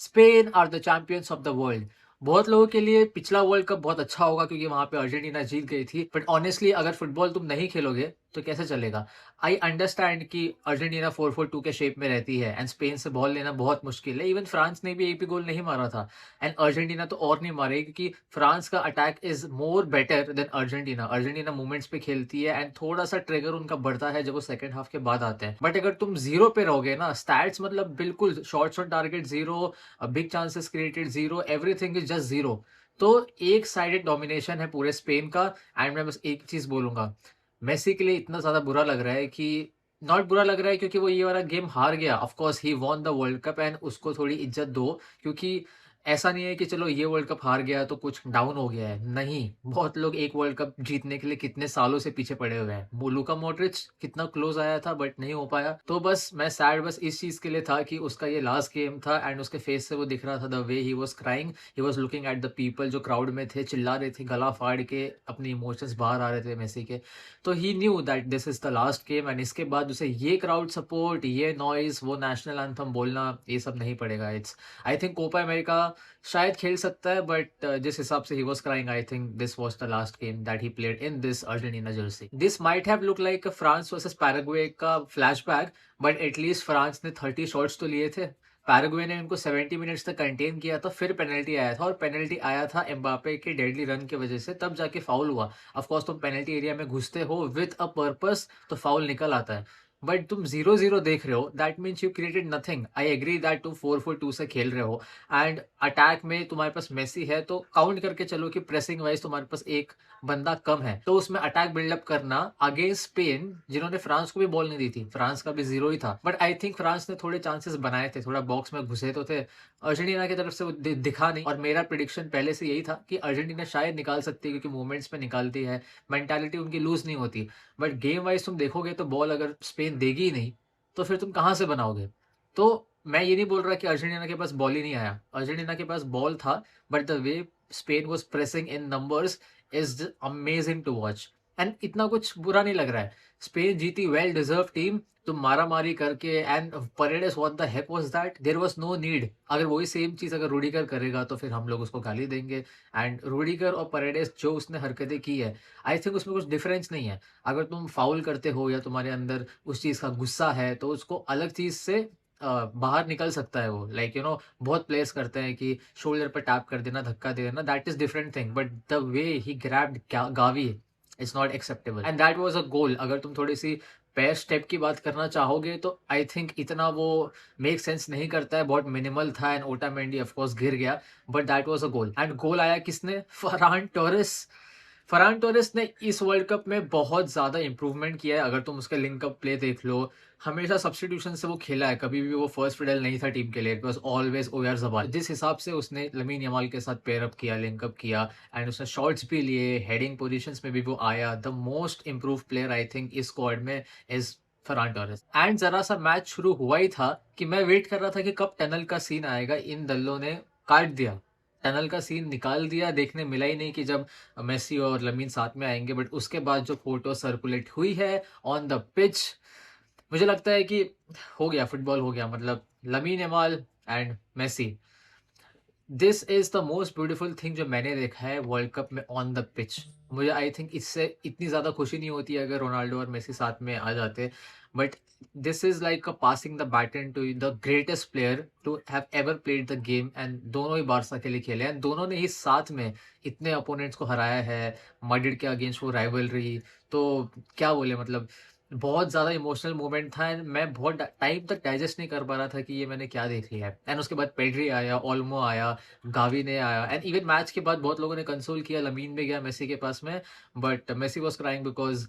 Spain are the champions of the world. बहुत लोगों के लिए पिछला वर्ल्ड कप बहुत अच्छा होगा क्योंकि वहां पे अर्जेंटीना जीत गई थी, बट ऑनेस्टली अगर फुटबॉल तुम नहीं खेलोगे तो कैसे चलेगा। आई अंडरस्टैंड कि अर्जेंटीना 4-4-2 के शेप में रहती है एंड स्पेन से बॉल लेना बहुत मुश्किल है। इवन फ्रांस ने भी एक भी गोल नहीं मारा था एंड अर्जेंटीना तो और नहीं मारेगी क्योंकि फ्रांस का attack is more better than Argentina. Argentina movements पे खेलती है एंड थोड़ा सा ट्रिगर उनका बढ़ता है जब वो सेकंड हाफ के बाद आते हैं। बट अगर तुम जीरो पे रहोगे ना, स्टैट्स मतलब बिल्कुल shots on target zero, big chances created zero, everything is just zero, तो एक साइडेड डोमिनेशन है पूरे स्पेन का। एंड मैं बस एक चीज बोलूंगा, मेसी के लिए इतना ज्यादा बुरा लग रहा है कि नॉट बुरा लग रहा है क्योंकि वो ये वाला गेम हार गया। Of course he won the world cup and उसको थोड़ी इज्जत दो, क्योंकि ऐसा नहीं है कि चलो ये वर्ल्ड कप हार गया तो कुछ डाउन हो गया है, नहीं। बहुत लोग एक वर्ल्ड कप जीतने के लिए कितने सालों से पीछे पड़े हुए हैं। वो लूका मॉड्रिच कितना क्लोज आया था बट नहीं हो पाया। तो बस मैं सैड बस इस चीज के लिए था कि उसका ये लास्ट गेम था एंड उसके फेस से वो दिख रहा था, the way he was crying, he was looking at the people जो क्राउड में थे, चिल्ला रहे थे, गला फाड़ के अपने इमोशंस बाहर आ रहे थे मेसी के। तो he knew that this is the last game and इसके बाद उसे ये क्राउड सपोर्ट, ये नॉइज, वो नेशनल एंथम बोलना, ये सब नहीं पड़ेगा। It's I think Copa America शायद खेल सकता है बट जिस हिसाब से he was crying, I think this was the last game that he played in this Argentina jersey. This might have look like France versus Paraguay का flashback, but at least France ने 30 shots तो लिए थे, Paraguay ने उनको 70 minutes तक contain किया था, फिर पेनल्टी आया था और पेनल्टी आया था एम्बापे के डेडली रन की वजह से, तब जाके फाउल हुआ। ऑफ कोर्स तुम पेनल्टी एरिया में घुसते हो विद अ पर्पस तो फाउल निकल आता है, बट तुम 0-0 देख रहे हो, that means you created nothing. I agree that तुम 4-4-2 से खेल रहे हो एंड अटैक में तुम्हारे पास मेसी है, तो काउंट करके चलो कि प्रेसिंग वाइज तुम्हारे पास एक बंदा कम है, तो उसमें अटैक बिल्डअप करना अगेंस्ट स्पेन जिन्होंने फ्रांस को भी बॉल नहीं दी थी, फ्रांस का भी जीरो ही था, बट आई थिंक फ्रांस ने थोड़े चांसेस बनाए थे, थोड़ा बॉक्स में घुसे तो थे। अर्जेंटीना की तरफ से वो दिखा नहीं और मेरा प्रिडिक्शन पहले से यही था कि अर्जेंटीना शायद निकाल सकती है क्योंकि मूवमेंट्स में निकालती है, मेंटालिटी उनकी लूज नहीं होती। बट गेम वाइज तुम देखोगे तो बॉल अगर स्पेन देगी ही नहीं तो फिर तुम कहाँ से बनाओगे। तो मैं ये नहीं बोल रहा कि अर्जेंटीना के पास बॉल ही नहीं आया, अर्जेंटीना के पास बॉल था, but the way Spain was pressing in numbers is amazing to watch and इतना कुछ बुरा नहीं लग रहा है। स्पेन जीती, वेल डिजर्व टीम, तुम मारा मारी करके and Paredes, what the heck was that, there was no need. अगर वही सेम चीज अगर रूडिगर करेगा तो फिर हम लोग उसको गाली देंगे। एंड रूडिगर और परेडेस जो उसने हरकतें की है, आई थिंक उसमें कुछ डिफरेंस नहीं है। अगर तुम फाउल करते हो या तुम्हारे अंदर उस चीज का गुस्सा है तो उसको अलग चीज से बाहर निकल सकता है वो, लाइक यू नो बहुत प्लेयर्स करते हैं कि शोल्डर पर टैप कर देना, धक्का दे देना, that is different thing, but the way he grabbed Gavi is not acceptable and that was a goal. अगर तुम थोड़ी सी पैर स्टेप की बात करना चाहोगे तो आई थिंक इतना वो मेक सेंस नहीं करता है, बहुत मिनिमल था एंड ओटामेंडी ऑफ कोर्स गिर गया, but that was a goal and goal आया किसने, फरहान टोरेस। फरहान टोरेस ने इस वर्ल्ड कप में बहुत ज्यादा इंप्रूवमेंट किया है। अगर तुम उसके लिंक अप प्ले देख लो, हमेशा सब्स्टिट्यूशन से वो खेला है, कभी भी वो फर्स्ट फिडल नहीं था टीम के लिए, इट वाज ऑलवेज ओयारज़ाबाल। जिस हिसाब से उसने लमीन यमाल के साथ पेयर अप किया, लिंक अप किया एंड उसने शॉट्स भी लिए, हेडिंग पोजीशंस में भी वो आया, the most improve player I think इस स्क्वाड में इज फरहान टोरेस। एंड जरा सा मैच शुरू हुआ ही था कि मैं वेट कर रहा था कि कब टनल का सीन आएगा, इन दल्लों ने काट दिया, टनल का सीन निकाल दिया, देखने मिला ही नहीं कि जब मेसी और लमीन साथ में आएंगे। बट उसके बाद जो फोटो सर्कुलेट हुई है ऑन द पिच, मुझे लगता है कि हो गया, फुटबॉल हो गया, मतलब Lamine Yamal and Messi, this is the most beautiful thing जो मैंने देखा है वर्ल्ड कप में ऑन द पिच। मुझे आई थिंक इससे इतनी ज्यादा खुशी नहीं होती अगर रोनाल्डो और मेसी साथ में आ जाते, but this is like a passing the baton to the greatest player to have ever played the game and दोनों ही बारसा के लिए खेले हैं, दोनों ने ही साथ में इतने अपोनेंट्स को हराया है, मैड्रिड के अगेंस्ट वो राइवलरी, तो क्या बोले, मतलब बहुत ज़्यादा इमोशनल मोमेंट था एंड मैं बहुत टाइम तक डाइजेस्ट नहीं कर पा रहा था कि ये मैंने क्या देख लिया है। एंड उसके बाद पेड्री आया, ओल्मो आया, गावी ने आया एंड इवन मैच के बाद बहुत लोगों ने कंसोल किया, लमीन भी गया मेसी के पास में, but Messi was crying because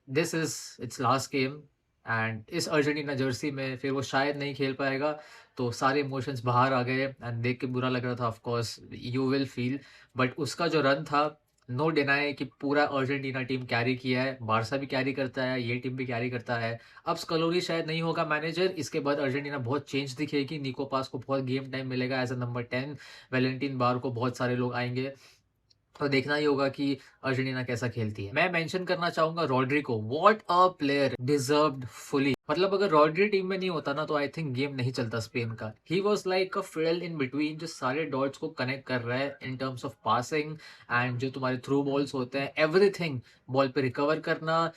this is its last game and इस अर्जेंटीना जर्सी में फिर वो शायद नहीं खेल पाएगा। तो सारे इमोशंस बाहर आ गए एंड देख के बुरा लग रहा था, of course you will feel, but उसका जो रन था, नो डिनाई कि पूरा अर्जेंटीना टीम कैरी किया है, बारसा भी कैरी करता है, ये टीम भी कैरी करता है। अब स्कलोरी शायद नहीं होगा मैनेजर, इसके बाद अर्जेंटीना बहुत चेंज दिखेगी, निको पास को बहुत गेम टाइम मिलेगा एज अ नंबर 10, वैलेंटिन बार को बहुत सारे लोग आएंगे, तो देखना ही होगा कि अर्जेंटीना कैसा खेलती है। मैं मेंशन करना चाहूंगा रॉड्री को, what a player, deserved fully. मतलब अगर रॉड्री टीम में नहीं होता ना तो आई थिंक गेम नहीं चलता स्पेन का। He was like a fill in between, जो सारे डॉट्स को कनेक्ट कर रहा है in terms of passing and जो तुम्हारे थ्रू बॉल्स होते हैं, एवरीथिंग, बॉल पे रिकवर करना,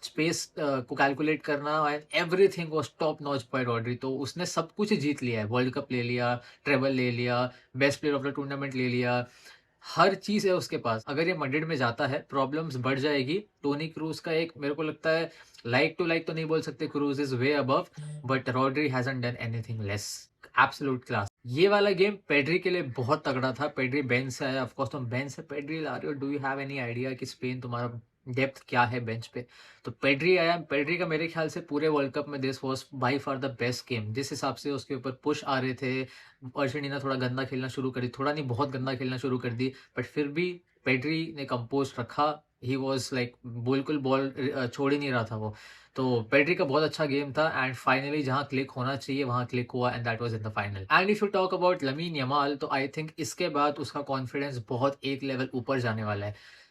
स्पेस को कैलकुलेट करना, and everything was top notch by Rodri. तो उसने सब कुछ जीत लिया है, वर्ल्ड कप ले लिया, ट्रेबल ले लिया, best player of the tournament ले लिया, हर चीज़ है उसके पास। अगर ये मैड्रिड में जाता है प्रॉब्लम्स बढ़ जाएगी। टोनी क्रूज का एक मेरे को लगता है, लाइक टू लाइक तो नहीं बोल सकते, cruise is way above, but Rodri hasn't done anything less. Absolute class. ये वाला गेम पेड्री के लिए बहुत तगड़ा था। पेड्री बेंच से आया, ऑफकोर्स तुम बेंच से पेड्री ला रहे हो, do you have any idea कि स्पेन तुम्हारा डेप्थ क्या है बेंच पे? तो पेड्री आया, पेड्री का मेरे ख्याल से पूरे वर्ल्ड कप में this was by far the best game. जिस हिसाब से उसके ऊपर पुश आ रहे थे, अर्जेंटीना थोड़ा गंदा खेलना शुरू करी, थोड़ा नहीं बहुत गंदा खेलना शुरू कर दी, बट फिर भी पेड्री ने कंपोज रखा। ही वॉज लाइक बिल्कुल बॉल छोड़ ही नहीं रहा था वो। तो पेड्री का बहुत अच्छा गेम था एंड फाइनली जहां क्लिक होना चाहिए वहां क्लिक हुआ and that was in the final. And if you talk about Lamine Yamal, तो आई थिंक इसके बाद उसका कॉन्फिडेंस बहुत एक लेवल ऊपर जाने वाला है।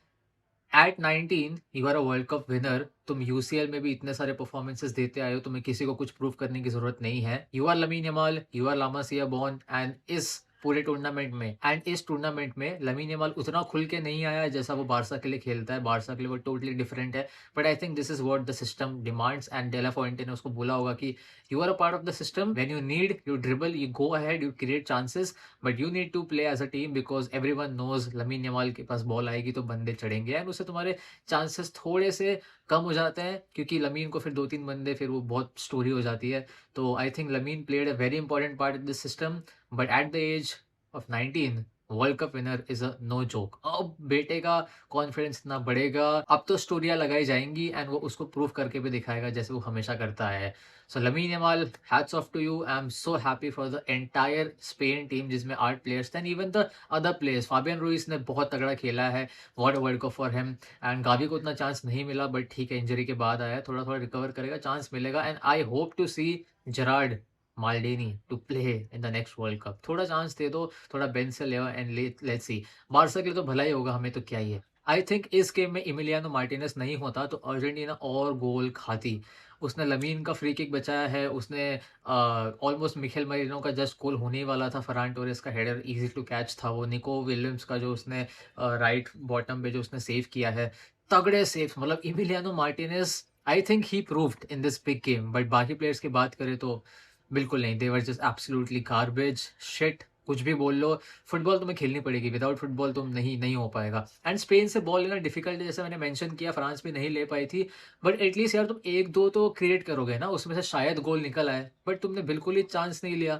At 19 you are a world cup winner. तुम यूसीएल में भी इतने सारे परफॉर्मेंसेस देते आए हो, तुम्हें किसी को कुछ प्रूव करने की जरूरत नहीं है। You are Lamine Yamal, you are La Masia born, and इस पूरे टूर्नामेंट में, एंड इस टूर्नामेंट में लमीन यमाल उतना खुल के नहीं आया जैसा वो बारसा के लिए खेलता है। बारसा के लिए वो टोटली डिफरेंट है, but I think this is what the system demands, and de la Fuente ने उसको बोला होगा कि you are a part of the system, when you need you dribble, you go ahead, you create chances, but you need to play as a team because everyone knows Lamine Yamal के पास ball आएगी तो बंदे चढ़ेंगे and उससे तुम्हारे chances थोड़े से कम हो जाते हैं, क्योंकि लमीन को फिर 2-3 बंदे फिर वो बहुत स्टोरी हो जाती है। तो I think Lamine played a very important part in this system, but at the age of 19 world cup winner is a no joke. अब बेटे का कॉन्फिडेंस इतना बढ़ेगा, अब तो स्टोरियां लगाई जाएंगी एंड वो उसको प्रूव करके भी दिखाएगा जैसे वो हमेशा करता है। सो Lamine Yamal, hats off to you. I'm so happy for the entire Spain team जिसमें 8 players थे, and even the other players. Fabian Ruiz ने बहुत तगड़ा खेला है, what a world cup for him. And Gavi को उतना चांस नहीं मिला, बट ठीक है, इंजरी के बाद आया, थोड़ा थोड़ा रिकवर करेगा, चांस मिलेगा, and I hope to see Gerard Maldini to play in the next world cup. थोड़ा चांस दे दो, थोड़ा बेंच से ले एंड लेट्स सी। बारसा के लिए तो भला ही होगा, हमें तो क्या ही है। आई थिंक इस गेम में इमिलियानो मार्टिनेज नहीं होता तो अर्जेंटीना और गोल खाती। उसने लमीन का फ्री किक बचाया है, उसने ऑलमोस्ट मिखेल मरीनो का जस्ट गोल होने ही वाला था, फरान टोरेस का हेडर इजी टू कैच था वो, निको विलियम्स का जो उसने राइट बॉटम पे जो उसने सेव किया है, तगड़े सेव। मतलब Emiliano Martinez, I think he proved in this big game, but बाकी प्लेयर्स की बात करें तो बिल्कुल नहीं, they were just absolutely garbage shit. कुछ भी बोल लो, फुटबॉल तुम्हें खेलनी पड़ेगी, विदाउट फुटबॉल तुम नहीं नहीं हो पाएगा। एंड स्पेन से बॉल लेना डिफिकल्ट है, जैसे मैंने मेंशन किया, फ्रांस भी नहीं ले पाई थी, बट एटलीस्ट यार तुम एक दो तो क्रिएट करोगे ना, उसमें से शायद गोल निकल आए, बट तुमने बिल्कुल ही चांस नहीं लिया।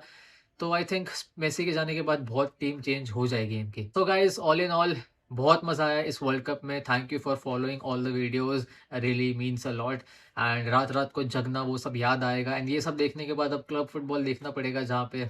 तो आई थिंक मेसी के जाने के बाद बहुत टीम चेंज हो जाएगी इनकी। तो गाइज, ऑल इन ऑल बहुत मजा आया इस वर्ल्ड कप में। Thank you for following all the videos, really means a lot. And रात रात को जगना वो सब याद आएगा, एंड ये सब देखने के बाद अब क्लब फुटबॉल देखना पड़ेगा, जहाँ पे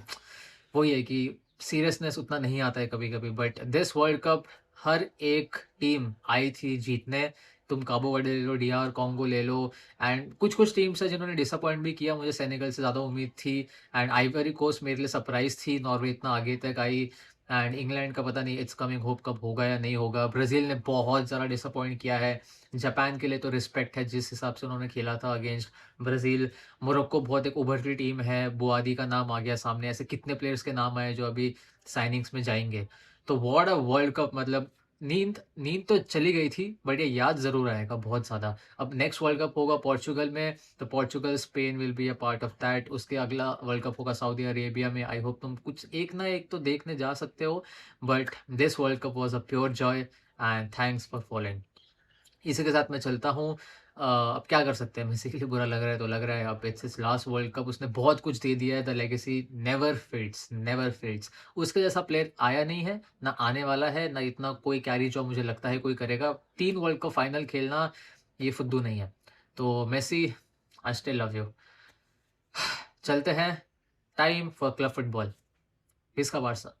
वही है कि सीरियसनेस उतना नहीं आता है कभी कभी। बट दिस वर्ल्ड कप हर एक टीम आई थी जीतने। तुम काबो वर्डे ले लो, डीआर कॉन्गो ले लो, एंड कुछ कुछ टीम्स है जिन्होंने डिसअपॉइंट भी किया, मुझे सेनेगल से ज़्यादा उम्मीद थी, एंड आइवरी कोस्ट मेरे लिए सरप्राइज थी, नॉर्वे इतना आगे तक आई, एंड इंग्लैंड का पता नहीं इट्स कमिंग होप कब होगा या नहीं होगा। ब्राज़ील ने बहुत ज़्यादा डिसअपॉइंट किया है। जापान के लिए तो रिस्पेक्ट है, जिस हिसाब से उन्होंने खेला था अगेंस्ट ब्राज़ील। मोरक्को बहुत एक उभरती टीम है, बुआदी का नाम आ गया सामने, ऐसे कितने प्लेयर्स के नाम आए जो अभी साइनिंग्स में जाएंगे। तो व्हाट अ वर्ल्ड कप। मतलब नींद नींद तो चली गई थी, बट ये याद ज़रूर आएगा बहुत ज़्यादा। अब नेक्स्ट वर्ल्ड कप होगा पोर्चुगल में, तो Portugal Spain will be a part of that. उसके अगला वर्ल्ड कप होगा सऊदी अरेबिया में। आई होप तुम कुछ एक ना एक तो देखने जा सकते हो, but this world cup was a pure Joy and thanks for following. इसी के साथ मैं चलता हूँ। अब क्या कर सकते हैं, मेसी के लिए बुरा लग रहा है तो लग रहा है, अब it's his last world cup, उसने बहुत कुछ दे दिया है, the legacy never fades, never fades. उसके जैसा प्लेयर आया नहीं है, ना आने वाला है, ना इतना कोई कैरी जो मुझे लगता है कोई करेगा। 3 वर्ल्ड कप फाइनल खेलना ये फुद्दू नहीं है। तो Messi, I still love you. चलते हैं, टाइम फॉर क्लब फुटबॉल। किसका बारसा।